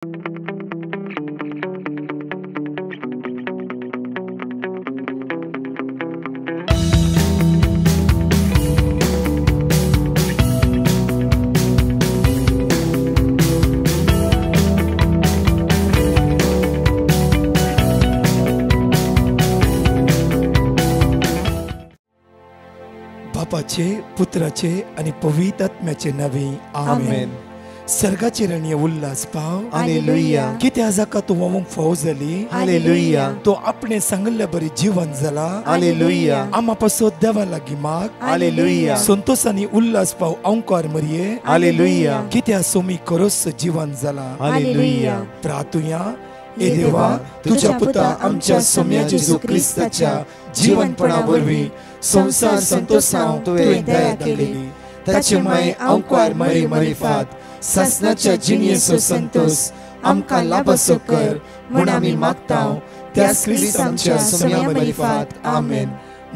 बापाचे, पुत्राचे आणि पवित्र आत्म्याचे नावे आमेन. सर्गाचे रणीय उल्हास पाव. हालेलुया. किती आजाका तू मग फौज झाली. हालेलुया. तो आपणे सांगल्या बरी जीवन झाला. हालेलुया. आम्हापासून देवा लागी माग. हालेलुया. संतोष आणि उल्हास पाव अंकार मरिये. हालेलुया. किती सोमी करोस जीवन झाला. हालेलुया. प्रार्थुया ए देवा, तुझ्या पुता आमच्या सौम्या जेजू ख्रिस्ताच्या जीवनपणावरवी संसार संतोषाव तुवें दया केली. ताचे माय अंकार मरी मरिफात सासनाच्या जिनियेचो संतोष आमकां लाभसो कर म्हूण आमी मागताव त्या ख्रिस्त आमच्या सौम्या मरिफात. आमेन.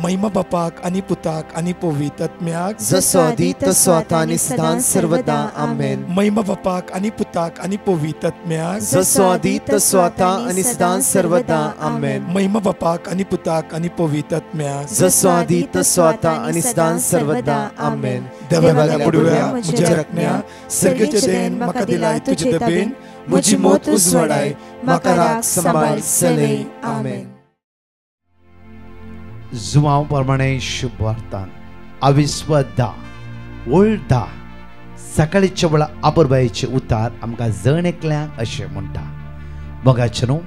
महिमा बापाक आणि पुताक आणि पवित्र आत्म्याक जसो आदी तसो आता आणि सदां सर्वदा. आमेन. महिमा बापाक आणि पुताक आणि पवित्र आत्म्याक जसो आदी तसो आता आणि सदां सर्वदा. आमेन. महिमा बापाक आणि पुताक आणि पवित्र आत्म्याक जसो आदी तसो आता आणि सदां सर्वदा. आमेन. देवाला बुडव्या म्हज्या रत्न्या सर्गेचे देण म्हाका दिलाय तुजे दबेन म्हजी मोत उजवाडाय म्हाका राख सांबाळ सलय. आमेन. जुवांव प्रमाणे शुभ वार्तान अविस्वदा वळदा सकाळीच्या वेळा आबरबाईचे उतार आमकां जण एकल्यांक अशें म्हणटा. मोगाचे न्हू,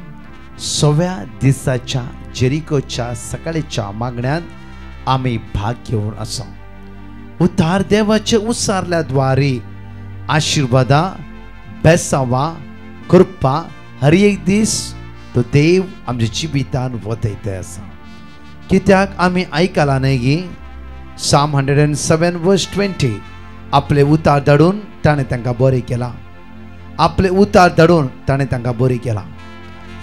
6व्या दिसाच्या जेरिकोच्या सकाळीच्या मागण्यान आमी भाग घेवन आसा. उतार देवाचे उसारल्या द्वारे आशिर्वादा, बेसावा, कृपा हर एक दीस तो देव आमच्या जिवितान वतयता आसा. कित्याक आमी आयकला न्हय गी Psalm 107:20 आपले उतार धाडून ताणें तांकां बरें केलां. आपले उतार धाडून ताणें तांकां बरें केलां.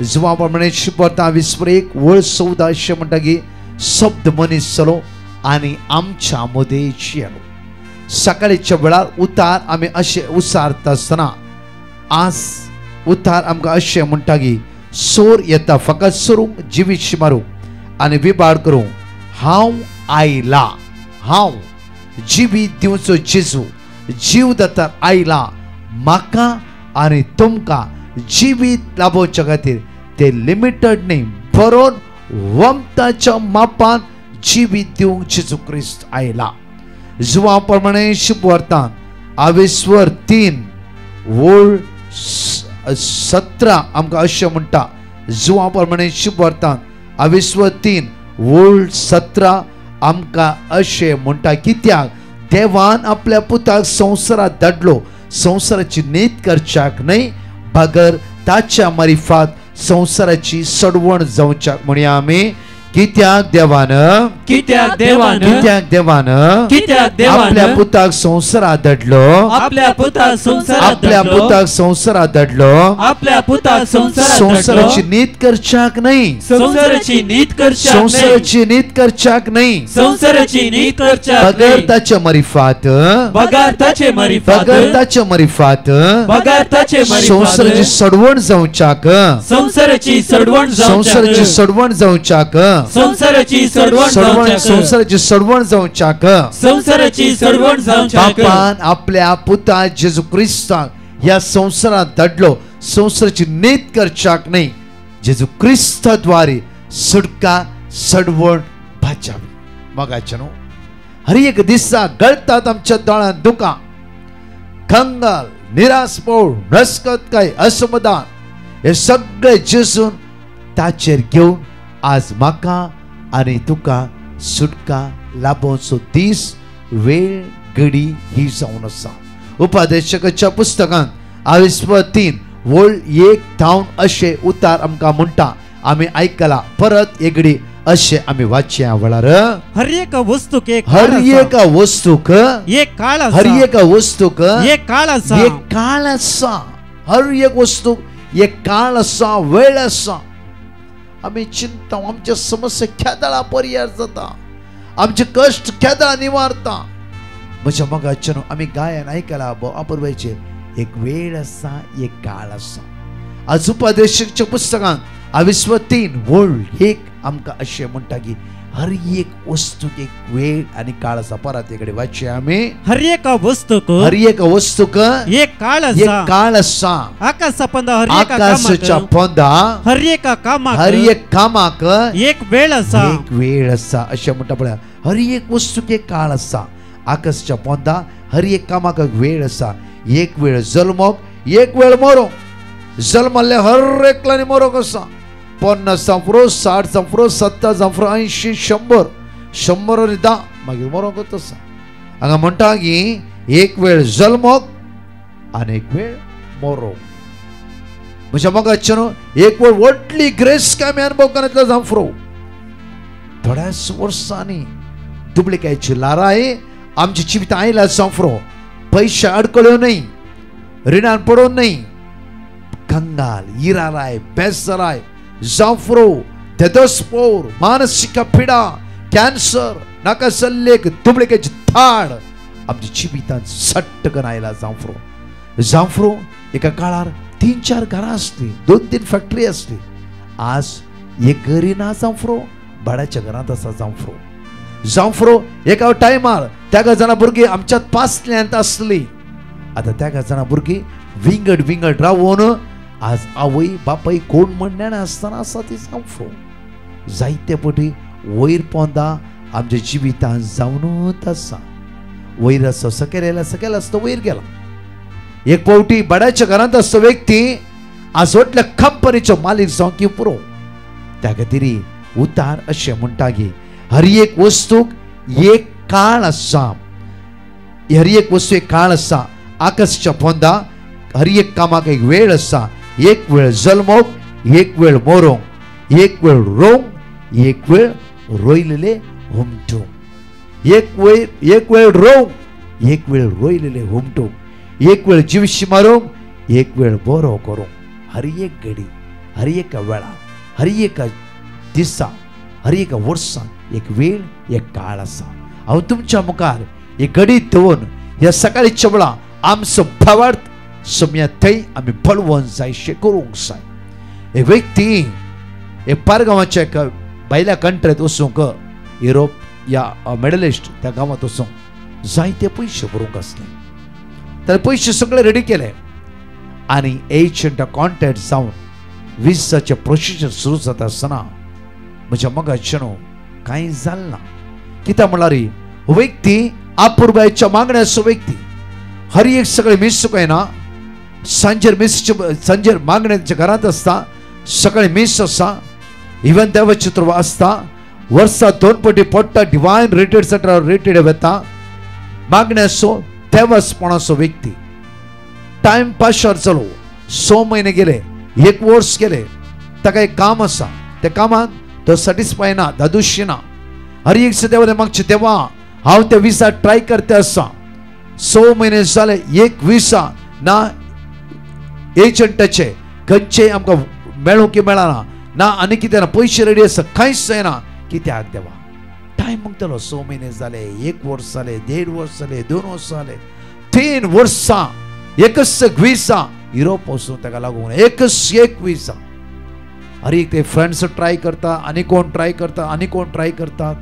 जुवा प्रमाणे शिपरता 20:14 अशें म्हणटा की शब्द मनीस चलो आनी आमच्या मदेशी येलो. सकाळीच्या वेळार उतार आमी अशें उसारता आसतना आज उतार आमकां अशें म्हणटा की सोर येता फकत सोरूंक जिवीत मारूंक आनी विबाड करूंक हांव आयला. हांव जिवीत दिवचो जेजू जीवदाता आयला म्हाका आनी तुमकां जिवीत लाभोवच्या खातीर. ते लिमिटेड न्ही, बरोवन वमताच्या मापान जिवीत दिवंक जेजू क्रिस्त आयला. जुवा प्रमाणे शुभ वार्तान 22:3 आमकां अशें म्हणटा. जुवा प्रमाणे शुभ वार्तान 22:3 आमकां अशें म्हणटा. कित्याक देवान आपल्या पुताक संवसारांत धाडलो संवसाराची नीत करच्याक न्हय, बगर ताच्या मारिफात संवसाराची सडवण जावच्याक. म्हणया आमी कित्याक देवान आपल्या पुताक संवसारांत धाडलो. आपल्या पुताक संवसारांत धाडलो संवसाराची नीत करच्याक न्हय, संवसाराची नीत करच्याक बगर ताच्या मारिफात संवसाराची सडवण जावच्याक. संवसाराची सडवण जावच्याक. बापान आपल्या पुता जेजू क्रिस्ताक ह्या संवसारांत धाडलो संवसाराची नीत करच्याक न्हय, जेजू क्रिस्ताद्वारे सुटका सडवण भाजावी. मोगाचे न्हू, हर एक दिसा गळतात आमच्या दोळ्यांत दुकां, खंगाल, निरासपण, नस्कतकाय, असमाधान हे सगळे जेजून ताचेर घेवन आज म्हाका आनी तुका सुटका लाभोवचो दीस वेळ घडी ही जावन आसा. उपदेशकाच्या पुस्तकांत 22:3 अशें उतार आमकां म्हणटा. आमी आयकला परत एकडी अशें आमी वाचया. वळार हर एक वस्तूक एक काळ आसा. हर एक वस्तूक एक काळ आसा, वेळ आसा. आमी चिंता आमच्या समस्या केदळा परिहार जाता, आमचे कष्ट केदळा निवारता. म्हज्या मोगाच्यान आमी गायन आयकला अपुरबाईचे एक वेळ आसा, एक काळ आसा. आज उपदेशाच्या पुस्तकांत 23 वोल्ड एक आमकां अशें म्हणटा की हर एक वस्तूक एक वेळ आणि काळ आसा. परत इकडे वाचूया आमी. हर एक वस्तूक हर एक वस्तूक एक काळ एक आसा. काळ आसा. आकाशा पंदा हर एक आकाशाच्या कामाक पोंदा हर एक कामाक हर एक कामाक एक वेळ आसा. एक वेळ आसा अशें म्हणटा पळय. हर एक वस्तूक एक काळ आसा. आकाशाच्या पोंदा हर एक कामाक एक वेळ आसा. एक वेळ जल्मोक एक वेळ मरोंक. जल्मल्ले हर एकल्यानी मरोंक आसा. 50 जांफ्रो 60 जांफ्रो 70 जांफ्रो 80 100 100 आणि 10 मागीर मरोंकच आसा. हांगा म्हणटा की एक वेळ जल्मोक आनी एक वेळ मरोंक. म्हज्या मोगाचे न्हू एक वेळ व्हडली ग्रेस काय आमी अनुभव करतलो जांफ्रो. थोड्याच वर्सांनी दुबळेकायची लाराय आमची जिवितां आयल्या जांफ्रो. पयशे अडकळ्यो न्हय, रिणान पडोवन न्हय, कंगाल, इराराय, बेजाराय, जांफ्रो, तेदोस्पोर, मानसिक पिडा, कॅन्सर, नाका सल्लेक दुबळेकाची थाड आमची जिवितांत सट्ट करून आयला जांफ्रो. जांफ्रो एका काळार 3-4 घरां आसली, 2-3 फॅक्टरी आसली. आज एक घरी ना जांफ्रो, भाड्याच्या घरांत आसा जांफ्रो. जांफ्रो एका टायमार त्या जाणां भुरगीं आमच्यात पासल्यांत आसली. आता त्या जाणां भुरगीं विंगड विंगड रावून आज आवय बापाय कोण म्हणण्यान आसतना आसा ती जांफ्रो. जायते पटी वयर पोंदा आमच्या जिवितांत जावनूच आसा. वयर आसो सकयल येयला, सकयल आसतो वयर गेला. एक पावटी भाड्याच्या घरांत आसतो व्यक्ती आज व्हडल्या कंपनीचो मालीक जावंक पुरो. त्या खातीर उतार अशें म्हणटा की हर एक वस्तूक एक काळ आसा. हर एक वस्तू एक काळ आसा. आकाशाच्या पोंदा हर एक कामाक एक वेळ आसा. एक वेळ जल्मोक एक वेळ मरोंक. एक वेळ रोवंक एक वेळ रोयलेले हुमटूंक. एक वेळ रोवंक एक वेळ रोयलेले हुमटूंक. एक वेळ जिवशी मारूंक एक वेळ बरो करूंक. हर एक घडी, हर एका वेळा, हर एका दिसा, हर एका वर्सान एक वेळ एक काळ आसा. हांव तुमच्या मुखार एक घडी दवरून ह्या सकाळीच्या वेळा आमचो भावार्थ सोम्या थंय आमी पळोवन जायशें करूंक जाय. एक व्यक्ती एक पारगांवाच्या एका भायल्या कंट्रींत वचूंक, युरोप या मिडल ईस्ट त्या गांवांत वचूंक जायते पयशे भरूंक आसले. ताणें पयशे सगळे रेडी केले आनी एजंट कॉन्टॅक्ट जावन विसाचें प्रोसिजर सुरू जाता आसतना म्हज्या मोगाचें न्हू कांय जालें ना. कित्याक म्हळ्यार व्यक्ती अपुरबायेच्या मागण्याचो व्यक्ती. हर एक सगळे मीस येना. सांजेर मागण्याच्या घरांत आसता, सकाळी मीस आसा, इवन देवचित्र आसता. वर्सा 2 पटी पडटा. डिवायन रिट्रीट सेंटर रिट्रीट वता. मागण्याचो देवसपणाचो व्यक्ती. टायम पासर जालो. 6 म्हयने गेले, 1 वर्स गेले. ताका एक काम आसा. त्या कामाक तो सॅटिस्फाय ना, दादुशी ना. हर एक देवाले मागचे देवा हांव त्या विसा ट्राय करते आसा. 6 म्हयने जाले, एक विसा ना. एजंटाचे खंयचे आमकां मेळूंक मेळना ना, आनी कितें ना, पयशे रेडी आसा, कांयच जायना. कित्याक देवा टायम मागतलो. 6 म्हयने जाले, 1 वर्स जाले, 1.5 वर्स जाले, 2 वर्स जाले, 3 वर्सां. एकच विसा युरोप वचून ताका लागून एकच एक विसा. हर एक ते फ्रेंड्स ट्राय करता, आनी कोण ट्राय करता, आनी कोण ट्राय करतात.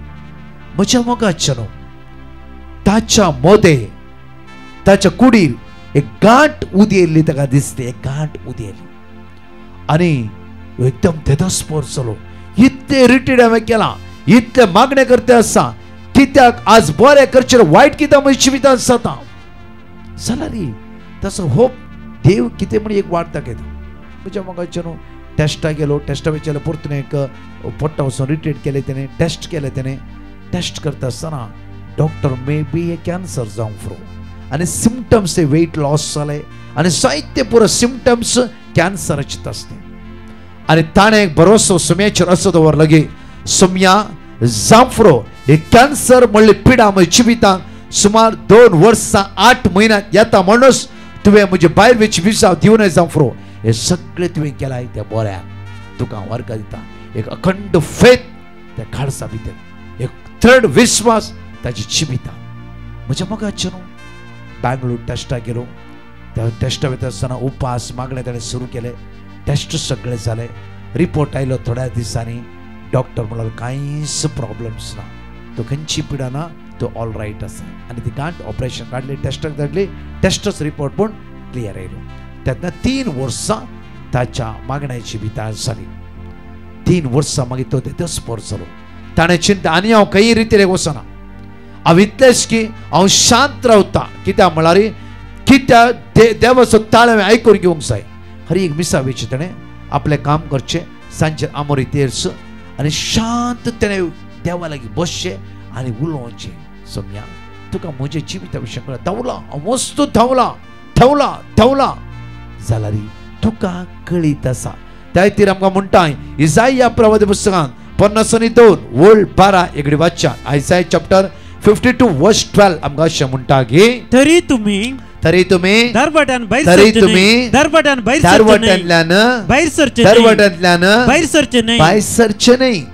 म्हज्या मोगाचें न्हू ताच्या मोदे ताच्या कुडीर एक गांठ उदी येयल्ली ताका दिसली. एक गांठ उदी येयली आनी एकदम तेदोस्पोर जालो. इतले रिटीड हांवें केला, इतले मागणे करते आसा, कित्याक आज बरें करचें वायट कित्याक म्हज्या जिवितांत जाता जाल्यार तसो होप देव कितें म्हण एक वार्ता घेता. म्हज्या मोगाचें न्हू टेस्टा गेलो. टेस्टा वेचेले परतून एक पोट्टा वचून रिट्रीट केले तेणें. टेस्ट केले तेणें. टेस्ट करता आसतना doctor may be A cancer जावंक फ्रो आनी सिमटम्स ते वेट लॉस जाले आनी जायते पुरो सिमटम्स कॅन्सराचे आसले. आनी ताणें एक भरोसो सोम्याचेर असो दवरलो की सोम्या जांफ्रो हे कॅन्सर म्हणली पिडा म्हज्या जिवितांत सुमार 2 वर्सां 8 म्हयन्यांत येता म्हणूनच तुवें म्हजे भायर वेची विसा दिवं नये जांफ्रो. हे सगळें तुवें केलाय त्या बऱ्याक तुका हांव वर्ग दिता. एक अखंड फेथ त्या खाडसा भितर, एक थर्ड विश्वास ताची जिवितांत. म्हज्या मोगाचें न्हू बँगळूर टेस्टा गेलो. त्या टेस्टा वयता आसतना उपास मागणे ताणें सुरू केले. टेस्ट सगळे झाले, रिपोर्ट आयलो थोड्या दिसांनी. डॉक्टर म्हणालो कांयच प्रॉब्लेम्स ना, तो खंयची पिडा ना, तो ऑल राईट आसा. आनी ती गांठ ऑपरेशन काडली, टेस्टाक धाडली, टेस्टच रिपोर्ट पूण क्लियर आयलो. त्यातनं 3 वर्सां ताच्या मागण्याची भिताळ जाली. 3 वर्सां मागीर तो तेथंच पोर जालो. ताणें चिंता आनी हांव खंय रितीन वचना, हांव इतलेंच की हांव शांत रावता. कित्याक म्हळ्यार कित्याक देवाचो ताळ हांवें आयकून घेवंक जाय. हर एक मिसावेची ताणें आपलें काम करचें, सांजे आमोरी तेर्स आनी शांत ताणें देवा लागीं बसचें आनी उलोवचें. सोम्या, तुका म्हज्या जिविता विशीं कळ्ळें, धांवला हांव वस्तू धांवला जाल्यार तुका कळीत आसा. त्या खातीर आमकां म्हणटा इसाया प्रवादी पुस्तकांत 52 वोल्ड 12 एकडे वाचच्या. आयसाया चॅप्टर 52 वर्स 12 आमकां अशें म्हणटा की तरी तुम्ही दरवट्यान भायर सरचे न्ही.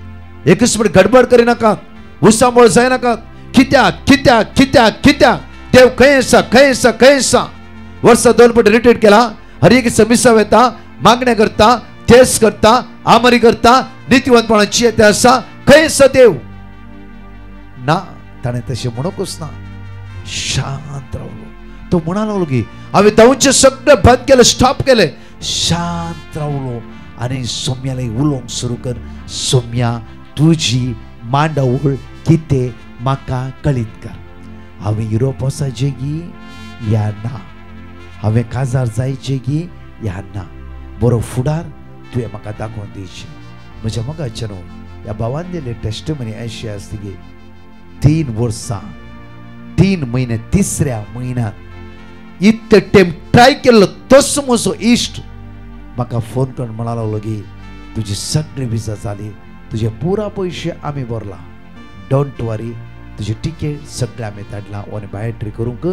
एकच मिनट गडबड करिनाकात, उसांबळ जायनाकात. कित्याक देव खंय आसा. वर्सा 2 फावटी रिट्रीट केला. हर एक मिसाव येता, मागण्या करता, तेस करता, आमरी करता, नितीवंतपणाची येते आसा. खंय आसा देव ना. ताणें तशें म्हणूंकच ना, शांत रावलो. तो म्हणा लागलो की हांवें धांवचें सगळें बंद केलें, स्टॉप केलें, शांत रावलो. आनी सोम्याला उलोवंक सुरू कर. सोम्या, तुजी मांडावळ कितें म्हाका कळीत कर. हांवें युरोप वचाचें गी या ना, हांवें काजार जायचें गी या ना. बरो फुडार तुवें म्हाका दाखोवन दिवचें. म्हज्या मोगाचें न्हू, ह्या भावान दिलें टेस्टमनी अशें आसता की 3 वर्सां 3 म्हयने 3ऱ्या म्हयन्यांत इतले टायम ट्राय केल्लो. तसो म्हजो इश्ट म्हाका फोन करून म्हणा लागलो की तुजी सगळी विजा जाली, तुजे पुरा पयशे आमी भरला, डोंट वरी, तुजी टिकेट सगळें आमी धाडला. आनी बायोमेट्रीक करूंक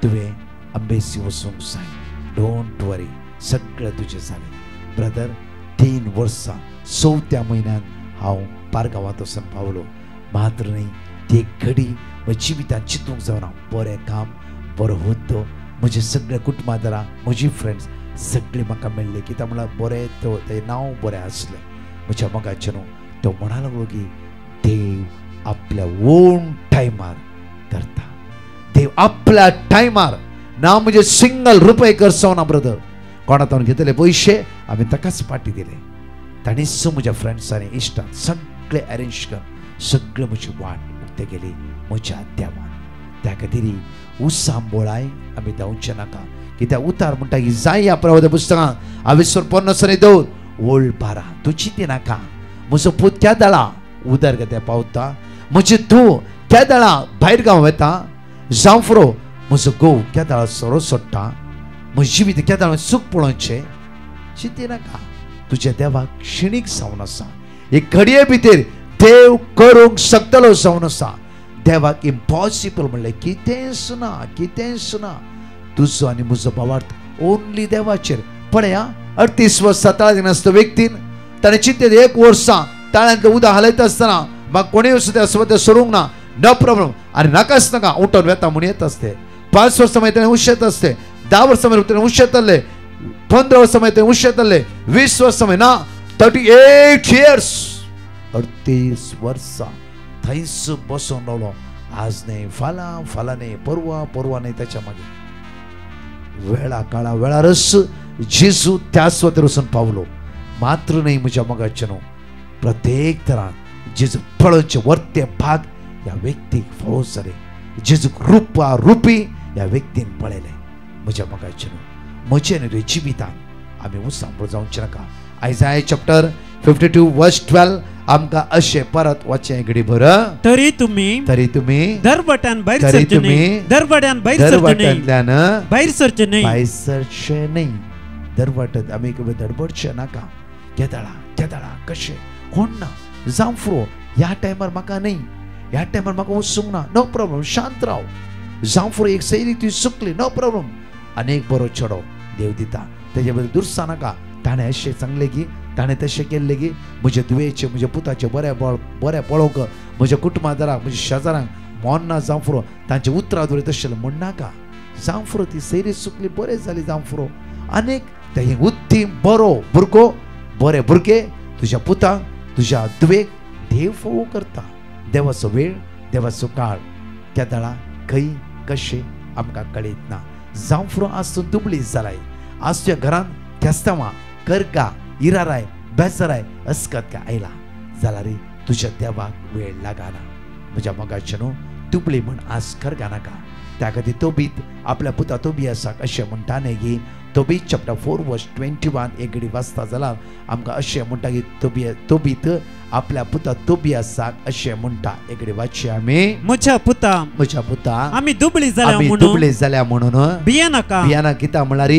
तुवें अंबेसी वचूंक जाय. डोंट वरी, सगळें तुजें जालें. ब्रदर, 3 वर्सां 4थ्या म्हयन्यांत हांव पारगांवांत वचून पावलो. मात्र न्ही, ती घडी म्हज्या जिवितांत चिंतूंक जावना. बरें काम, बरो हुद्दो, म्हजे सगळे कुटुंबादारां, म्हजी फ्रेंड्स सगळीं म्हाका मेळ्ळी. कित्याक म्हळ्यार बरें तें नांव बरें आसलें. म्हज्या मोगाचें न्हू, तो म्हणा लागलो की देव आपल्या ओन टायमार करता. देव आपल्या टायमार ना, म्हणजे सिंगल रुपये खर्च ना. ब्रदर, कोणातून घेतले पयशे आमी ताकाच पाटी दिले. ताणीच म्हज्या फ्रेंड्सांनी इश्टान सगळे अरेंज कर, सगळे म्हजी वाट उक्ते गेली म्हज्या देवान. त्या खातीर उसांबोळाय आमी धांवचे नाका. कित्याक उतार म्हणटा की इसाया प्रवादी पुस्तकांत 52 वोल्ड 12 तूं चिंती नाका. म्हजो पूत त्या दळा उदर गते पावता, म्हजे धूव त्या दळा भायर गांव येता, जावं फुरो म्हजो घोव त्या दळा सोरो सोडटा, म्हजें जिवीत त्या दळा सूख पळोवचें. चिंती नाका, तुज्या देवाक क्षणीक जावन आसा. एक घडये भितर देव करूंक शकतलो जावन आसा. देवाक इम्पॉसिबल म्हणलें कितेंच ना. तुजो आनी म्हजो भावार्थ ओन्ली देवाचेर. पळया, 38 वर्सां ताळ्यान आसता व्यक्तीन ताणें चिंतें 1 वर्सां ताळ्यांतलें उदक हालयता आसतना म्हाका कोणें सुद्दां सोडूंक ना, नो प्रॉब्लम. आनी नाकाच नाका, उठोन वेता म्हूण येता आसते. 5 वर्सां मागीर ताणें उशेत आसते, 10 वर्सां मागीर ताणें उशेतले, 15 वर्सां मागीर ताणें उशेतले, 20 वर्सां मागीर ना, 38 years 38 वर्सां थंयच बसून रावलो. आज न्ही, फाल्यां न्ही, परवा न्ही. ताच्या मागीर वेळा काळा वेळारच जेजू त्या सुवातेर वचून पावलो. मात्र न्ही, म्हज्या मोगाचें न्हू, प्रत्येक तरान जेजू फळोवचे वर्ते भाग ह्या व्यक्तीक फावो जाले. जेजू रुपी ह्या व्यक्तीन पळयले. म्हज्या मोगाचें न्हू, म्हजे न्ही जिवितांत आमी उसांबळ जावचे नाका. आयसाया चॅप्टर 52 वर्स 12 आमकां अशें परत वाचचें घडी बरं. तरी तुम्ही दरवट्यान भायर सरचे न्ही, दरवट्यान भायर सरचे न्ही. दरवट्यात आमी धडपडचे नाका. केदळा कशें कोण ना, जावं फुरो ह्या टायमार म्हाका न्ही, ह्या टायमार म्हाका वचूंक ना, नो प्रॉब्लम, शांत राव. जावं फुरो एक सैरी तुजी चुकली, नो प्रॉब्लम, आनी एक बरो चेडो देव दिता. तेजे बद्दल दुरसा नाका. ताणें अशें सांगलें की, ताणें तशें केल्लें की म्हजे दुयेचे, म्हज्या पुताचे बरें पळोवंक, म्हज्या कुटुंबादाराक, म्हज्या शेजाऱ्यांक मोन ना. जावं फुरो तांचे उतरां दवरीत तशें म्हण नाका. जावं फुरो ती सैरी चुकली, बरें जाली. जावं फुरो आनीक तें उद्देश ती बरो भुरगो बरे भुरगे तुझ्या पुताक तुझ्या दुवेक देव फोव करता. देवाचो वेळ देवाचो काळ केदळा खंय कशें आमकां कळीत ना. जावं फुरो आज तूं दुबळी जालाय, आज तुज्या घरान क्यास्तांवां करगा इराराय बेजाराय अस्कत आयला जाल्यार तुज्या देवाक वेळ लागना. म्हज्या मोगाचें न्हू दुबळी म्हण आज करगा नाका. त्या खातीर तोबीत आपल्या पुता तोबियासाक अशें म्हणटा न्ही की तोबीत चॅप्टर 4:21 एक घडी वाचता जाल्यार आमकां अशें म्हणटा की तोबीत आपल्या पुता तोबियासाक अशें म्हणटा. एक घडी वाचया आमी. म्हज्या पुता आमी दुबळी जाल्या म्हणून भियेनाका कित्याक म्हळ्यार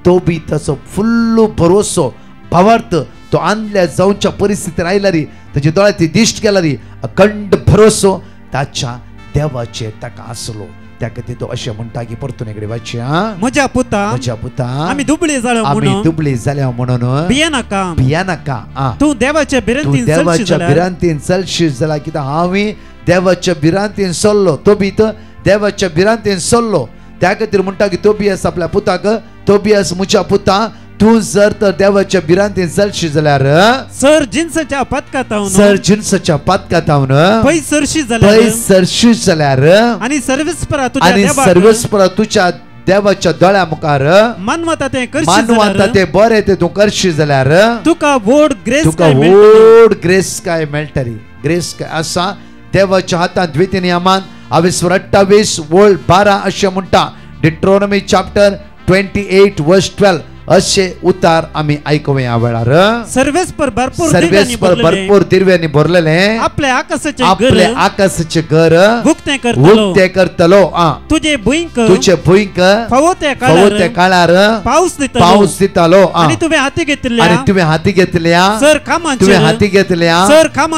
तोबीताचो फुल्ल भरोसो भावार्थ तो आंधल्या जावच्या परिस्थितीर आयला रे, ताचे दोळ्यांत दिश्ट केला रे, अखंड भरोसो ताच्या देवाचेर ताका आसलो. त्या खातीर तो अशें म्हणटा की परतून एक वाचया. म्हज्या पुता आमी दुबळी जाल्या म्हणून भियेनाका. तूं देवाच्या भिरांतीन चलशीत जाल्यार कित्याक हांवें देवाच्या भिरांतीन चल्लो. तोबीत देवाच्या भिरांतीन चल्लो. त्या खातीर म्हणटा की तोबियास आपल्या पुताक तोबियास म्हज्या पुता तूं जर तर देवाच्या भिरांतीन चलशी जाल्यार सर जिन्साच्या पातकातावन पयस सरशी जाल्यार आनी सर्वेस्परा तुज्या देवाच्या दोळ्या मुखार मानवता ते बरें ते तूं करशी जाल्यार तुका व्हड ग्रेस काय मेळटली. ग्रेस काय आसा देवाच्या हातांत द्वितीनियमान 28:12 अशें म्हणटा. डिट्रोनॉमी चॅप्टर 28:12 अशे उतार आमी आयकूं ह्या वेळार. सर्वेस्पर भरपूर दिव्यांनी भरलेले आपल्या आकाशाचे घर उक्ते करतलो. तुझे भुंयक फावो काळार पावस दितालो. तुवें हाती घेतल्या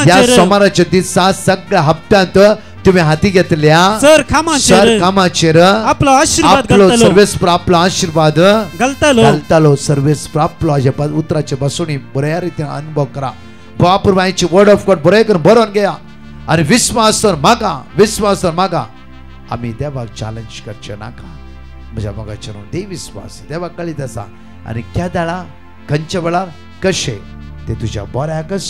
ह्या सोमाराच्या दिसा सगळ्या हप्त्यांत तुम्ही हाती घेतल्या सर कामाचेर आपलो आशीर्वाद घालतालो. सर्वेस्पर आपलो अजेपाद उतराचे बसोनी बऱ्या रितीन अनुभव करा. बापूरबाईची वर्ड ऑफ गॉड बरें करून बरोवन घेया आनी विस्वासार मागा. आमी देवाक चॅलेंज करचे नाका. म्हज्या मोगाचेर देव विस्वास देवाक कळीत आसा आनी केदाळा खंयच्या वेळार कशें ते तुज्या बऱ्याकच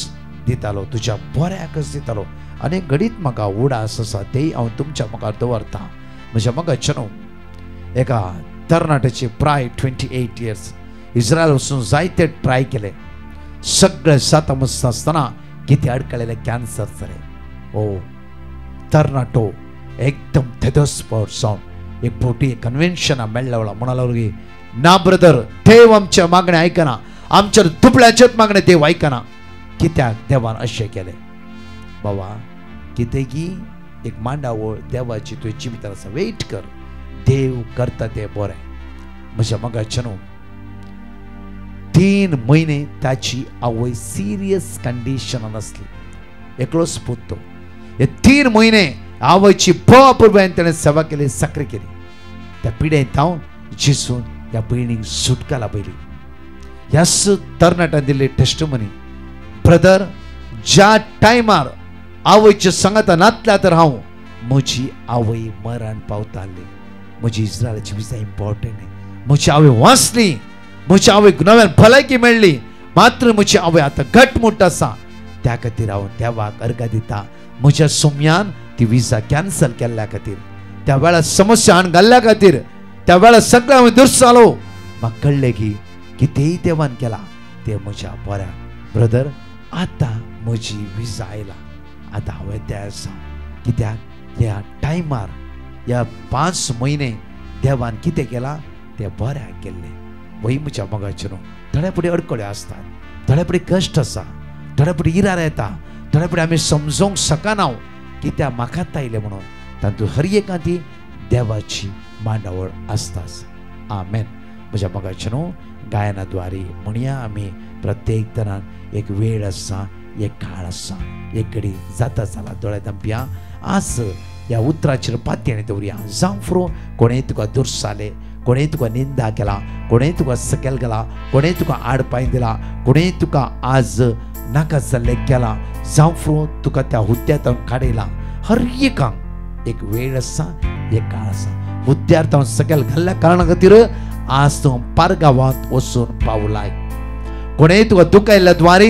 दितालो. आनी घडीत म्हाका उडास आसा ते हांव तुमच्या मुखार दवरता. म्हज्या मोगाचेर एका तरणाट्याची प्राय 28 years इस्रायल वचून जायते ट्राय केले. सगळे जाता आसतना कितें अडकळिल्ले कॅन्सर जाले. ओ तरणाटो एकदम थेदोस्पर जावन एक फावटी कन्वेन्शना मेळ्ळा वेळा म्हणलो की ना ब्रदर देव आमच्या मागणे आयकना, आमच्या दुबळ्याचेच मागणे देव आयकना. कित्याक देवान अशें केलें बाबा कितेंकी एक मांडावळ देवाची तुवें जिवितांत आसा. वेट कर देव करता ते बरें. म्हज्या मोगाचेर 3 म्हयने ताची आवय सिरियस कंडिशनान आसली. एकलोच पूत तो. हे 3 म्हयने आवयची बापूरबायन ताणें सेवा केली, साखरी केली. त्या पिडेंत हांव जिसून ह्या भयणीक सुटका लाभयली. ह्याच तरणाट्यान दिल्ली टेस्टमनी. ब्रदर ज्या टायमार आवयच्या सांगाता नातल्या तर हांव म्हजी आवय मरण पावताली. म्हजी इस्रायलाची विजा इम्पॉर्टंट न्ही. म्हजी आवय वाचली, म्हजी आवयक नव्यान भलायकी मेळ्ळी, मात्र म्हजी आवय आतां घटमूट आसा. त्या खातीर हांव देवाक अर्घ दिता. म्हज्या सोम्यान ती विजा कॅन्सल केल्ल्या खातीर, त्या वेळार समस्या हाडून घाल्ल्या खातीर, त्या वेळार सगळें हांवें दुर्स जालो. म्हाका कळ्ळें की कितेंय देवान केला ते म्हज्या बऱ्या. ब्रदर आतां म्हजी विजा आयला. आतां हांवें तें आसा कित्याक ह्या टायमार ह्या 5 म्हयने देवान कितें केलां तें बऱ्याक केल्लें. वय म्हज्या मोगाचेर थोड्या फुडें अडकळ्यो आसतात, थोड्या फुडें कश्ट आसा, थोड्या फुडें इरार येता, थोड्या फुडें आमी समजोवंक शकना कित्याक म्हाकाच आयलें म्हणून. तातूंत हर एका ती देवाची मांडावळ आसताच. आमेन. म्हज्या मोगाचेर गायनाद्वारे म्हणया आमी प्रत्येक तरान एक वेळ आसा, एक काळ आसा. एक घडी जाता जाला दोळे धांपया. आज ह्या उतराचेर पातयेणी दवरया. जावं फुरो कोणेंय तुका दुर्स जाले, कोणेंय तुका निंदा केला, कोणेंय तुका सकयल गेला, कोणेंय तुका आडपाय दिला, कोणेंय तुका आज नाका जाल्ले केला, जावं फुरो तुका त्या हुद्द्यांतून काडयला. हर एकांक एक वेळ आसा, एक काळ आसा. हुद्द्यार सकयल घाल्ल्या कारणा खातीर आज तूं पारगांवांत वचून पावलाय. कोणेय तुका दुखायल्या द्वारे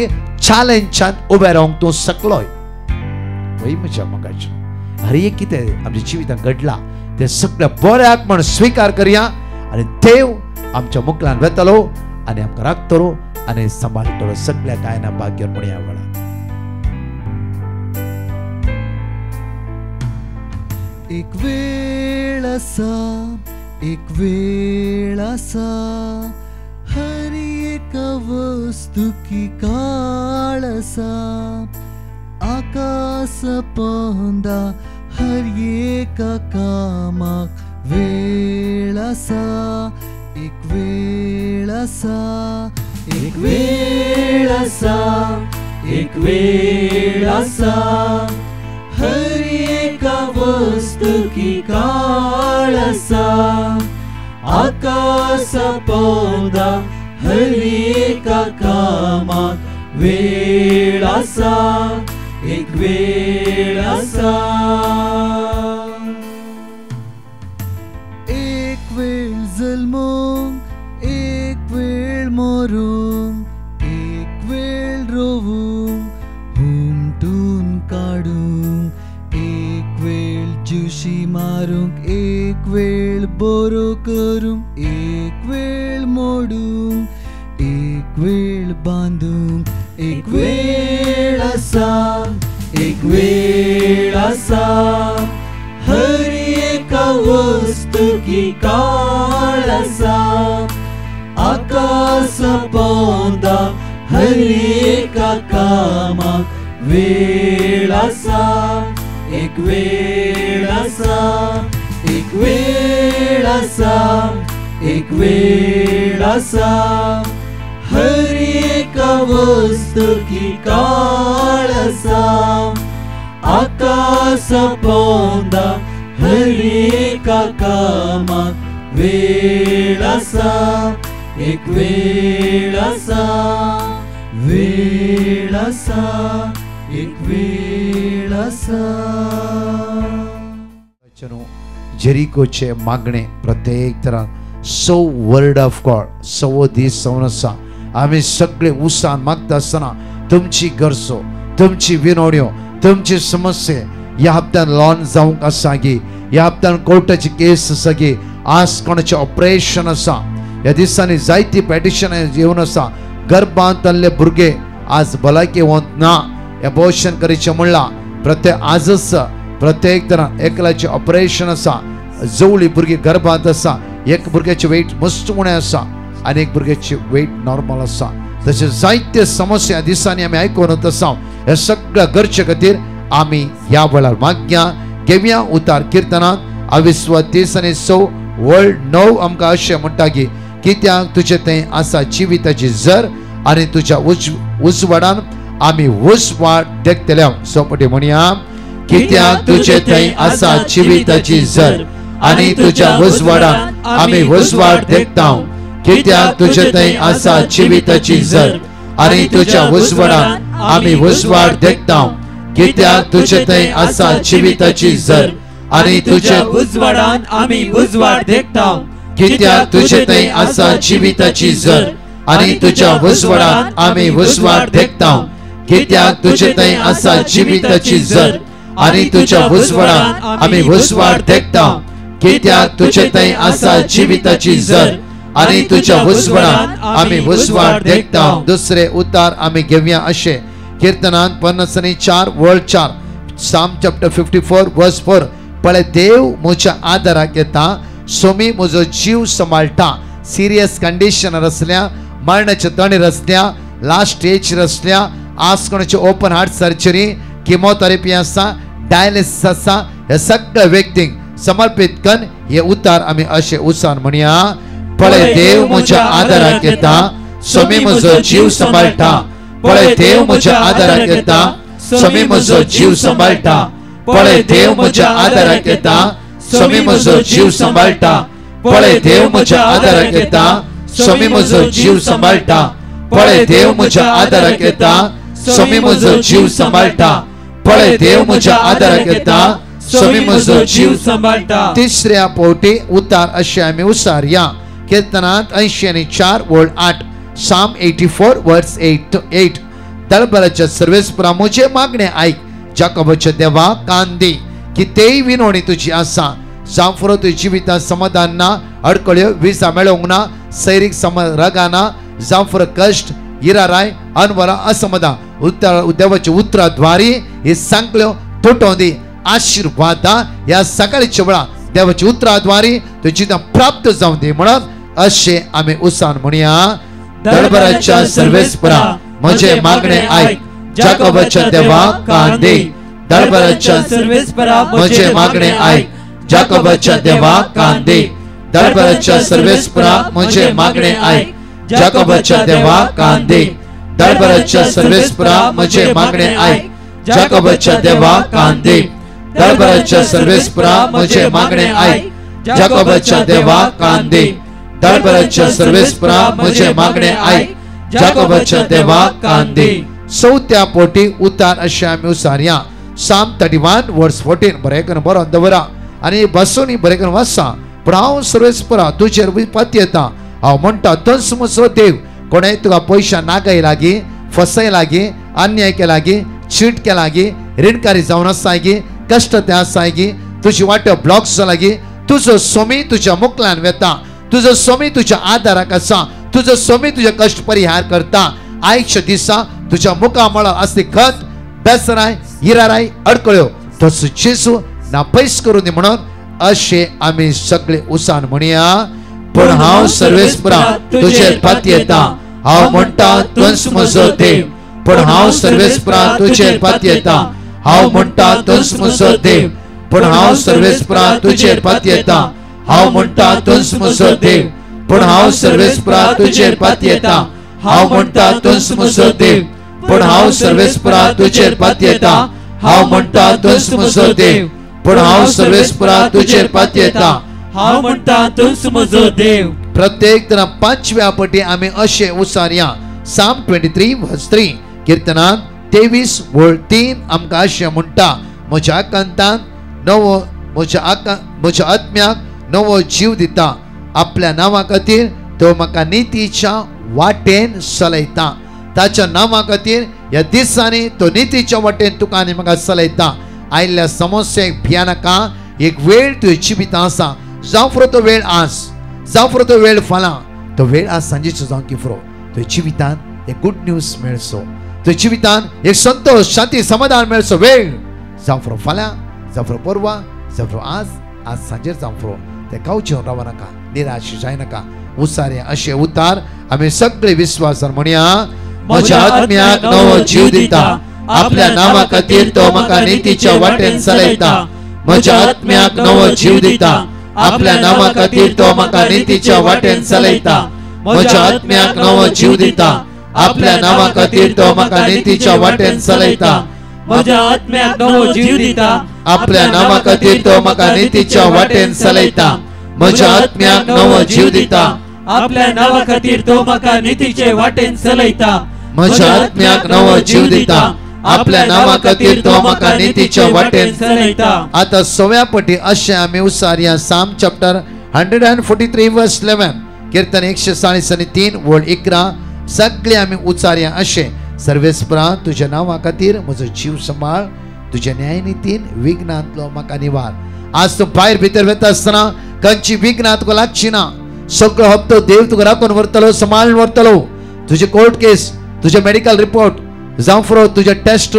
चॅलेंजात उबे रावंक तूं शकलोय. वय म्हज्या मोगाचें हर एक कितें आमच्या जिवितांत घडला ते सगळ्या बऱ्याक म्हण स्वीकार करया आनी देव आमच्या मुखलान वेतलो आनी आमकां राखतलो आनी सांबाळटलो सगळ्या गायना भाग्य म्हणया वेळा. एक वेळ आसा हर एक वस्तू की काळ आसा आकाश पोंदा हर एका कामाक वेळ आसा एक वेळ आसा एक वेळ आसा एक वेळ आसा हर एका वस्तू की काळ आसा आकाश पोंदा हर एका कामाक वेळ आसा एक वेळ आसा. एक वेळ जल्मोंक एक वेळ मरूंक एक वेळ रोवूंक हुमटून काडूंक एक वेळ जुशी मारूंक एक वेळ बरो करूंक एक वेळ मोडूंक एक वेळ बांदूंक एक वेळ आसा एक वेळ आसा हर एका वस्तू की काळ आसा आकाश पोंदा हर एका कामाक वेळ आसा एक वेळ आसा एक वेळ आसा एक वेळ आसा हर एका वस्तू की काळ आसा आकाश पोंदा हर एका कामाक वेळ आसा एक वेळ आसा वेळ आसा एक वेळ आसा. जेरिकोचे मागणे प्रत्येक तरान सो वर्ड ऑफ गॉड सवो दीस जावन आसा. आमी सगळे उसान मागता आसतना तुमची गरजो तुमची विनवण्यो तुमची समस्या ह्या हप्त्यान लॉन जावंक आसा गी ह्या हप्त्यान कोर्टाची केस आसा गी आज कोणाचें ऑपरेशन आसा ह्या दिसांनी जायती पेटिशन येवन आसा. गर्भांत आसले भुरगे आज भलायकी वंत ना एबॉर्शन करचें म्हणला प्रत्येक आजच प्रत्येक तरान एकल्याचें ऑपरेशन आसा. जवळी भुरगीं गर्भांत आसा एक भुरग्याचें वेट मस्त उणें आसा आनी एक भुरग्याची वेट नॉर्मल आसा. तशें जायते समस्या दिसांनी आमी आयकून आसा. हे सगळ्या गरजे खातीर आमी ह्या वेळार मागया घेवया उतार किर्तनांत 29:6 वर्ल्ड 9 आमकां अशें म्हणटा की कित्याक तुजें थंय आसा जिविताची झर आनी तुज्या उजवाडान आमी उजवाड देखतले. सोपटी म्हणया कित्याक तुजें थंय आसा जिविताची झर आनी तुज्या उजवाडान आमी उजवाड देखता. कित्याक तुजे थंय आसा जिविताची झर आनी तुज्या उजवाडान आमी उजवाड देखता. कित्याक तुजे थंय आसा जिविताची झर आनी तुज्या उजवाडान आमी उजवाड देखता. कित्याक तुजे थंय आसा जिविताची झर आनी तुज्या उजवाडान आमी उजवाड देखता. कित्याक तुजे थंय आसा जिविताची झर आनी तुज्या उजवाडान आमी उजवाड देखता. कित्याक तुजे थंय आसा जिविताची झर आनी तुज्या उजवाडान आमी उजवाड देखता. दुसरे उतार आमी घेवया अशे किर्तनांत 54 वर्ड 4 Psalm chapter 54 verse 4 पळय देव म्हज्या आदाराक येता सोमी म्हजो जीव सांबाळटा. सिरियस कंडिशनर असल्या मरणाच्या तणीर असल्या लास्ट स्टेजर असल्या आज कोणाची ओपन हार्ट सर्जरी किमोथेरपी आसा डायलिसिस आसा हे सगळ्या व्यक्तींक समर्पित कन हे उतार आमी अशे उसान म्हणया. पळय देव म्हज्या आदाराक येता सोमी म्हजो जीव सांबाळटा. पळय देव म्हज्या आदाराक येता सोमी म्हजो जीव सांबाळटा. पळय देव म्हज्या आदाराक येता सोमी म्हजो जीव सांबाळटा. पळय देव म्हज्या आदाराक येता सोमी म्हजो जीव सांबाळटा. पळय देव म्हज्या आदाराक येता सोमी म्हजो जीव सांबाळटा. पळय देव म्हज्या आदाराक येता सोमी म्हजो जीव सांबाळटा. तिसऱ्या पोवटी उतार अशें आमी उसारया किर्तनांत 84 वर्ड 8 Psalm 84 verse 8. दळबराच्या सर्वेस्परा म्हजे मागणे ऐक, जाकोबाच्या देवा कान दे, की तेही विनवणी तुझी आसा. जांफरो तुझी जिविता समाधान ना, अडकळ्यो विजा मेळोंक ना, सैरीक रगाना, जांफर कष्ट इराराय अनवरा असमदा देवाच्या उतराद्वारी हे सांगल्यो तोटोंदी आशीर्वादा या सकाळच्या वेळा देवाच्या उतराद्वारी तुझी प्राप्त जाऊन दे म्हणून असे आम्ही उसान म्हणूया. दळबराच्या सर्वेस्परा म्हजे मागणे ऐक, जाकोबाच्या देवा कान दे. दळबराच्या सर्वेस्परा म्हजे मागणे ऐक, जाकोबाच्या देवा कान दे. दळबराच्या सर्वेस्परा म्हजे मागणे ऐक, जाकोबाच्या देवा कान दे. दळबराच्या सर्वेस्परा म्हजे मागणे ऐक, जाकोबाच्या देवा कान दे. दळबराच्या सर्वेस्परा म्हजे मागणे ऐक, जाकोबाच्या देवा कान दे. दळबराच्या सर्वेस्परा म्हजे मागणे ऐक, जाकोबाच्या देवा कान दे. चौथ्या पोटी उतार अशें आमी उसारया. Psalm 31 verse 14 बरें करून बरोवन दवरा आनी बसून बरें करून वाचा. पूण हांव सर्वेस्परा तुजेर विपत्ती येता, हांव म्हणटा तोच म्हजो देव. कोणें तुका पयशा नागाय लागी, फसाय लागी, अन्याय के लागी, चीट के लागी, ऋणकारी जावन आसाय गी, कष्ट ते आसाय गी, तुजी वाट्यो ब्लॉक्स लागी, तुजो स्वामी तुज्या मुखल्यान वेता, तुजो स्वामी तुज्या आदाराक आसा, तुजो स्वामी तुजे कष्ट परिहार करता. आयच्या दिसा तुज्या मुखा मळार आसली खत, बेसराय, इराराय, अडकळ्यो तसो जेजू नापैस करून दी म्हणून अशे आमी सगळे उसान म्हणया. पण हांव सर्वेस्परा तुजेर पाती येता, हांव म्हणटा तोच म्हजो देव. पण हांव सर्वेस्परा तुजेर पाती येता, हांव म्हणटा तोच म्हजो देव. पण हांव सर्वेस्परा तुजेर पाती येता, हांव म्हणटा तोच म्हजो देव. पण हांव सर्वेस्परा तुजेर पाती येता, हांव म्हणटा तोच म्हजो देव. पण हांव सर्वेस्परा तुजेर पाती येता, हांव म्हणटा तोच म्हजो देव. पण हांव सर्वेस्परा तुजेर पाती येता, हांव म्हणटा तोच म्हजो देव. प्रत्येक जना 5व्या पटी आमी अशे उसारया. Psalm 23 verse 3 कीर्तनांत 23 वळ 3 आमकां अशें म्हणटा. म्हज्या कांतान नवो, म्हज्या आत्म्याक नवो जीव दिता. आपल्या नांवा खातीर तो म्हाका नितीच्या वाटेन चलयता. ताच्या नांवा खातीर ह्या दिसांनी तो नितीच्या वाटेन तुका आनी म्हाका चलयता. आयिल्ल्या समस्येक भिया नाका. एक वेळ तुवें जिवितां आसा, जावं फुरो तो वेळ आज, जावं फुरो तो वेळ फाल्यां, तो वेळ आज सांजेचो जावं की फुरो तुवें जिवितांत एक गुड न्यूज मेळचो, तुवें जिवितांत एक संतोष, शांती, समाधान मेळचो वेळ. जावं फुरो फाल्यां, जावं फुरो परवा, जावं फुरो आज सांजेर जावं फुरो ते गांवचें रावं नाका, निराश जाय नाका. उसारे अशे उतार आमी सगळे विश्वासान म्हणया. म्हज्या आत्म्याक नवो जीव दिता. आपल्या नांवा खातीर तो म्हाका नितीच्या वाटेन चलयता. म्हज्या आत्म्याक नवो जीव दिता. आपल्या नांवा खातीर तो म्हाका नितीच्या वाटेन चलयता. म्हज्या आत्म्याक नवो जीव दिता. आपल्या नांवा खातीर तो म्हाका नितीच्या वाटेन चलयता. म्हज्या आत्म्याक नवो जीव दिता. आपल्या नांवा खातीर तो म्हाका नितीच्या वाटेन चलयता. म्हज्या आत्म्याक नवो जीव दिता. आपल्या नांवा खातीर तो म्हाका नितीचे वाटेन चलयता. म्हज्या आत्म्याक नवो जीव दिता. आपल्या नांवा खातीर तो म्हाका नितीच्या वाटेन चलयता. आता 6व्या पटी अशें आमी उसारया. Psalm chapter 143 verse 11 कीर्तन 143 वळ 11 सगळे आमी उचारया अशें. सर्वेस्परा तुज्या नांवा खातीर म्हजो जीव सांबाळ. तुज्या न्यायनितीन विघ्नांतलो म्हाका निवार. आज तूं भायर भितर वता आसतना खंयची विघ्नां तुका लागची ना. सगळो हप्तो देव तुका राखून व्हरतलो, सांबाळून व्हरतलो. तुजे कोर्ट केस, तुजे मेडिकल रिपोर्ट, जावं फुरो तुजे टेस्ट,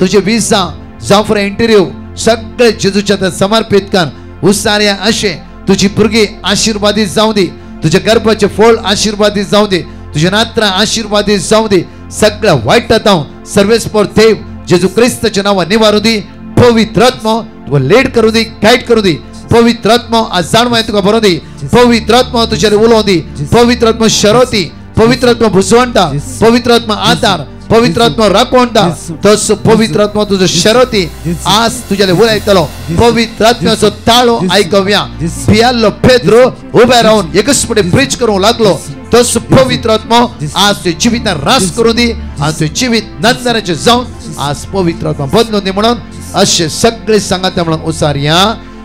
तुजे विजा, जावं फुरो इंटरव्यू सगळे जेजूच्या समर्पित कर. उसारया अशें तुजी भुरगीं आशिर्वादीत जावं दी. तुजे गर्भाचे फळ आशिर्वादीत जावं दी. तुजे नात्रां आशिर्वादीत जावं दी. सगळ्या वायट हातांव सर्वेस्पर देव जेजू क्रिस्ताच्या नांवान निवारूं दी. पवित्र आत्मा तुका लेड करूं दी, गायड करूं दी. पवित्र आत्मा आज जाणवाय तुका बरो दी. पवित्र आत्मा तुजेर उलोवं दी. पवित्र आत्मा शरोती, पवित्र आत्मा भुसवंता, पवित्र आत्मा आदार, पवित्र आत्मा राखोवंता. तस पवित्र आत्मा तुजो शरोती आज तुजेले उलयतलो. पवित्र आत्म्याचो ताळो आयकव्या. भियाल्लो पेद्रो उबे रावन एकच फुडें प्रीच करूंक लागलो. तस पवित्र आत्मा आज तुजे जिवितांत रास करूं दी. आज तुजें जिवीत नंदनाचें जावन आज पवित्र आत्मा बदलून दी म्हणून अशें सगळे सांगात म्हणून उसारया.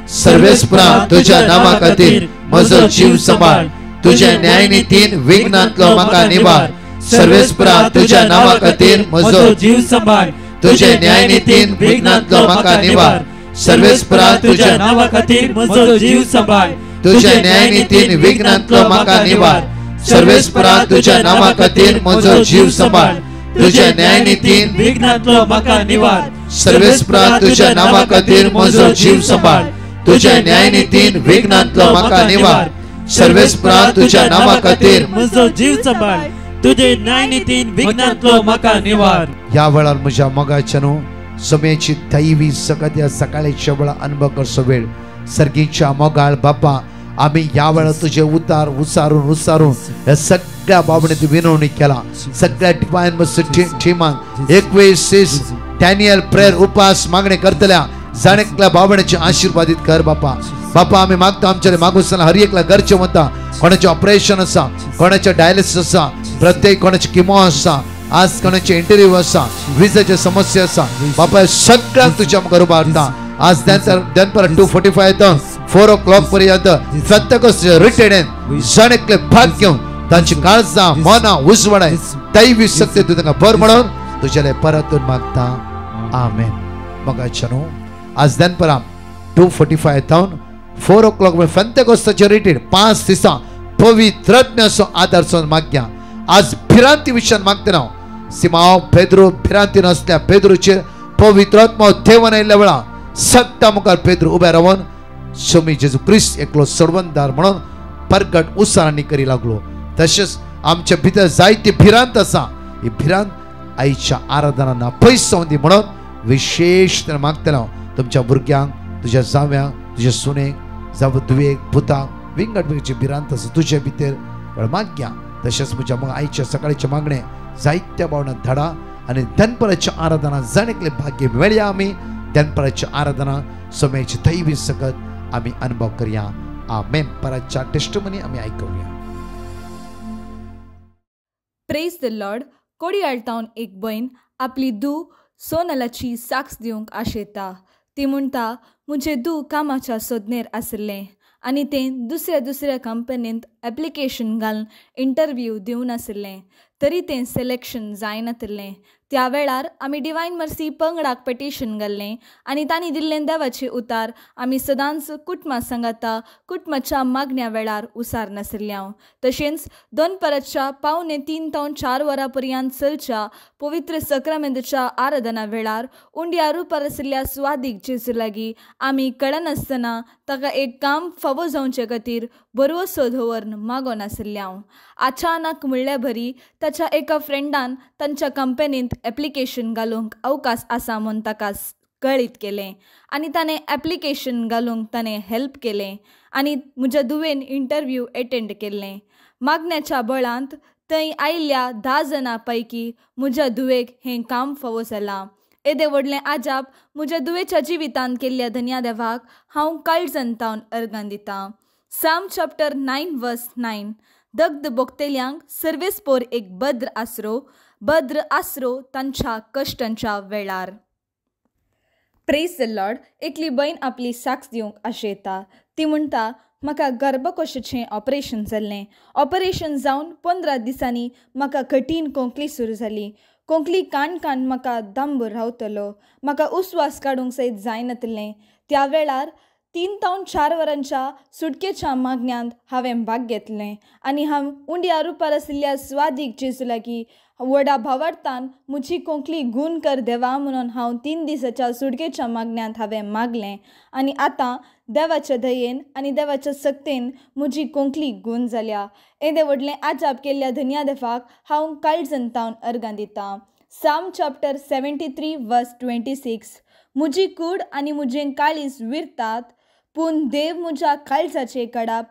सर्वेस्परा तुज्या नांवा खातीर म्हजो जीव सांबाळ. तुझ्या न्यायनीतीन विघ्नांतलो म्हाका निवार सर्वेस्परा तुझ्या नांवा खातीर म्हजो जीव सांबाळ तुझ्या न्यायनीतीन विघ्नांतलो म्हाका निवार सर्वेस्परा तुझ्या नांवा खातीर म्हजो जीव सांबाळ तुझ्या न्यायनीतीन विघ्नांतलो म्हाका निवार सर्वेस्परा तुझ्या नांवा खातीर म्हजो जीव सांबाळ तुझ्या न्यायनीतीन विघ्नांतलो म्हाका निवार सर्वेस्परा तुझ्या नांवा खातीर म्हजो जीव सांबाळ तुझ्या न्यायनीतीन विघ्नांतलो म्हाका निवार सर्वेस्परा तुझ्या नांवा खातीर म्हजो जीव सांबाळ तुझे न्यायनीतीन विघ्नांतलो म्हाका निवार. ह्या वेळार म्हज्या मोगाच्या न्हू समयाची दैवी सकत या सकाळच्या वेळा अनुभव करचो वेळ सर्गीच्या मोगाळ बापा आम्ही ह्या वेळा तुझे उतार उसारून ह्या सगळ्या बाबणेत विनवणी केला सगळ्या डिवाइन मस्त टिमान 21 डॅनियल प्रेयर उपास मागणे करतल्या जाणेकल्या बाबण्याचे आशीर्वादित कर बापा बापा आम्ही मागतो आमच्या मागूसना हर एकला घरचे म्हणता कोणाचे ऑपरेशन असा कोणाचे डायलिसिस असा प्रत्येक कोणाची किमो असा आज कोणाचे इंटरव्ह्यू असा विजेचे समस्या असा बापा सगळ्यांक तुझ्या मुखार उबारता आज दनपर 2:45 येता 4 o'clock पर्यंत प्रत्येकच रिटेडेन जाणेकले भाग घेऊन तांची काळजा मना उजवडाय दैवी सत्य तू तांकां भर म्हणून तुझ्याले परतून मागता आमेन. मगाच्या न्हू आज दनपरा 2:45 येता 4 o'clock प्रत्येकचे रिटेड 5 दिसा पवित्रत्म्य असो आदर्शन मागया आज भिरांती विशयान मागते ना सिमाव पेद्रो भिरांती नसल्या पेद्रोचेर पवित्रात्मा देवन आयिल्ल्या वेळा सत्ता मुखार पेद्रो उबे रावन स्वामी जेजू ख्रिस्त एकलो सोडवणदार म्हणून परगट उसारांनी करी लागलो. तशेंच आमच्या भितर जायती भिरांत आसा ही भिरांत आईच्या आराधनांना पयस जावं दी म्हणून विशेष मागतलो तुमच्या भुरग्यांक तुझ्या जाव्यांक तुझ्या सुनेक जावं दुवेक पुताक विंगड विंगडची भिरांत आसा तुझे भितर माग्या. तशेंच म्हज्या मग आईच्या सकाळचे मागणे जायत्या भावना धडा आणि दनपराच्या आराधना जाणेकले भाग्य मेळया आम्ही दनपराच्या आराधना समयाची दैवी सकत आम्ही अनुभव करूया आमेन. परतच्या टेस्टमनी आम्ही ऐकूया. Praise the Lord. कोडयाळटावन एक बहीण आपली धूव सोनलाची साक्ष दिवंक आशेता. ती म्हणटा मुझे धूव कामाच्या सोदनेर आसलें आनी तें दुसऱ्या कंपनींत एप्लिकेशन घालून इंटरव्यू दिवन आसलें तरी तें सिलेक्शन जायनासलें. त्या वेळार आमी डिवायन मर्सी पंगडाक पेटिशन घाल्लें आनी तांणी दिल्लें देवाचें उतार आमी सदांच कुटुंबा सांगाता कुटुंबाच्या मागण्या वेळार उसार नासल्यांव. तशेंच दनपराच्या 3:15 ते 4 वरां पर्यंत चलच्या पवित्र सक्रामेंतच्या आराधना वेळार उंड्या रुपार आशिल्ल्या स्वादीक जेजू लागीं आमी कळनासतना ताका एक काम फावो जावचे खातीर बरोसो दवरून मागोन आसल्यांव. अचानक म्हणले भरी ताच्या एका फ्रेंडान तांच्या कंपनींत एप्लिकेशन घालूंक अवकाश आसा म्हूण ताका कळीत केलें आनी ताणें एप्लिकेशन घालूंक ताणें हेल्प केलें आनी म्हज्या धुवेन इंटरव्यू एटेंड केल्लें. मागण्याच्या बळांत थंय आयिल्ल्या 10 जाणां पैकी म्हज्या धुवेक हें काम फावो जालां. येदे व्हडलें आजाप म्हज्या धुवेच्या जिवितांत केल्ल्या धन्या देवाक हांव काळजंतावन अर्गां दितां. साम चॅप्टर 9 वर्स 9. दग्ध भोगतेल्यांक सर्वेस्पोर एक भद्र आसरो तांच्या कश्टांच्या वेळार. Praise the Lord. एकली बहीण आपली साक्ष दिवंक आशेता. ती म्हणटा म्हाका गर्भकोशाचें ऑपरेशन जाल्लें. ऑपरेशन जावन 15 दिसांनी म्हाका कठीण कोंकली सुरू जाली. कोंकली काण म्हाका दांबूर रावतलो. म्हाका उस्वास काडूंक सयत जायनासलें. त्या वेळार 3 ते 4 वरांच्या सुटकेच्या मागण्यांत हांवें भाग घेतलें आनी हांव उंड्या रुपार आशिल्ल्या स्वादीक जेजू लागीं व्हडा भावार्थान म्हजी कोंकली गूण कर देवा म्हणून हांव 3 दिसाच्या सुटकेच्या मागण्यांत हांवें मागलें आनी आतां देवाच्या दयेन आनी देवाच्या सक्तेन म्हजी कोंकली गूण जाल्या. येदे व्हडलें आजाप केल्ल्या धन्या देवाक हांव काळजंतावन अर्गां दितां. साम चॅप्टर 73 वर्स 26. म्हजी कूड आनी म्हजें काळीज विरतात पूण देव म्हज्या काळजाचे कडाप.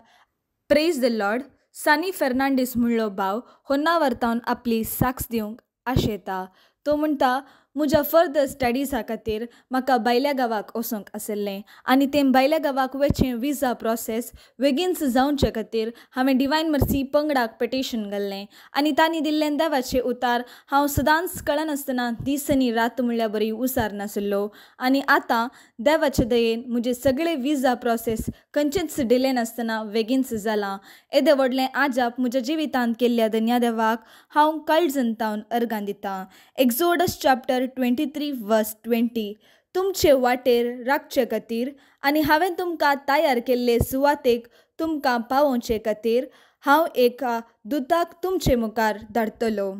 Praise the Lord. सानी फेर्नांडीस म्हणलो भाव होन्ना वर्तावन आपली साक्ष दिवंक आशेता. तो म्हणटा म्हज्या फर्दर स्टडीजा खातीर म्हाका भायल्या गांवाक वचूंक आशिल्लें आनी तें भायल्या गांवाक वचें विजा प्रोसेस बेगीनच जावचे खातीर हांवें डिवायन मर्सी पंगडाक पिटिशन घाल्लें आनी तांणी दिल्लें देवाचें उतार हांव सदांच कळनासतना दीस आनी रात म्हणल्यार बरी उसार नाशिल्लो आनी आतां देवाचे दयेन म्हजे सगळे विजा प्रोसेस खंयचेच डिले नासतना बेगीनच जालां. येदें व्हडलें आजाप म्हज्या जिवितांत केल्ल्या धन्या देवाक हांव काळजंतावन अर्गां दितां. एक्झोडस चॅप्टर 23 वर्स 20 तुमचे वाटेर राखचे खातीर आनी हांवें तुमकां तयार केल्ले सुवातेक तुमकां पावोवचे खातीर हांव एका दुताक तुमचे मुखार धाडटलो.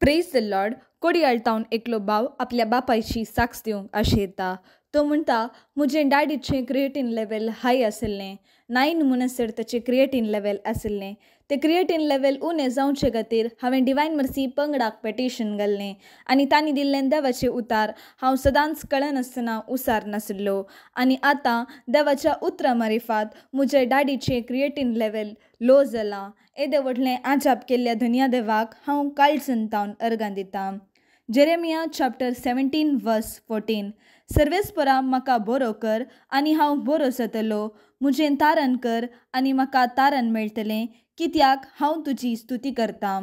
Praise the Lord. कोडयाळतावन एकलो भाव आपल्या बापायची साक्ष दिवंक आशेता. तो म्हणटा म्हजें डॅडीचें क्रिएटीन लेवल हाय आशिल्लें. 9 म्हणसर ताचें क्रिएटीन लेवल आशिल्लें. तें क्रिएटीन लेवल उणें जावचे खातीर हांवें डिवायन मर्सी पंगडाक पिटिशन घाल्लें आनी तांणी दिल्लें देवाचें उतार हांव सदांच कळनासतना उसार नाशिल्लो आनी आतां देवाच्या उतरा मारिफात म्हज्या डॅडीचें क्रिएटीन लेवल लो जालां. येदें व्हडलें आजाप केल्ल्या धन्या देवाक हांव काळजंतावन अर्गां दितां. जेरेमिया चॅप्टर 17 वर्स 14 सर्वेस्परा म्हाका बरो कर आनी हांव बरो जातलो. म्हजें तारण कर आनी म्हाका तारण मेळटलें कित्याक हांव तुजी स्तुती करतां.